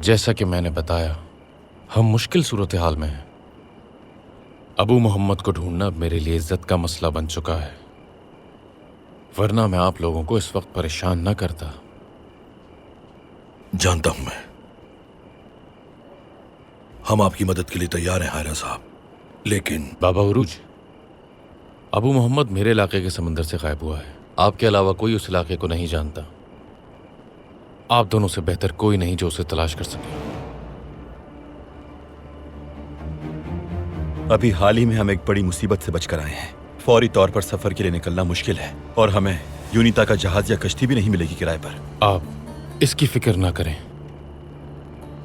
जैसा कि मैंने बताया, हम मुश्किल सूरत हाल में हैं। अबू मोहम्मद को ढूंढना अब मेरे लिए इज्जत का मसला बन चुका है, वरना मैं आप लोगों को इस वक्त परेशान न करता। जानता हूं मैं। हम आपकी मदद के लिए तैयार हैं हायरा साहब, लेकिन बाबा उरूज, अबू मोहम्मद मेरे इलाके के समंदर से गायब हुआ है। आपके अलावा कोई उस इलाके को नहीं जानता। आप दोनों से बेहतर कोई नहीं जो उसे तलाश कर सके। अभी हाल ही में हम एक बड़ी मुसीबत से बचकर आए हैं। फौरी तौर पर सफर के लिए निकलना मुश्किल है और हमें यूनिता का जहाज या कश्ती भी नहीं मिलेगी किराए पर। आप इसकी फिक्र ना करें।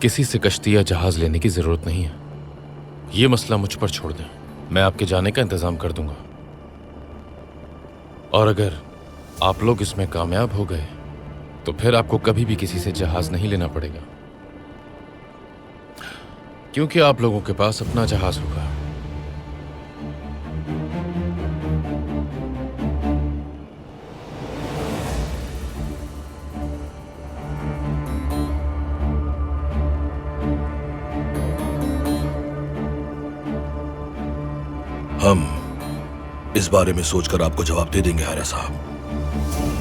किसी से कश्ती या जहाज लेने की जरूरत नहीं है। यह मसला मुझ पर छोड़ दें, मैं आपके जाने का इंतजाम कर दूंगा। और अगर आप लोग इसमें कामयाब हो गए तो फिर आपको कभी भी किसी से जहाज नहीं लेना पड़ेगा, क्योंकि आप लोगों के पास अपना जहाज होगा। हम इस बारे में सोचकर आपको जवाब दे देंगे हायरा साहब।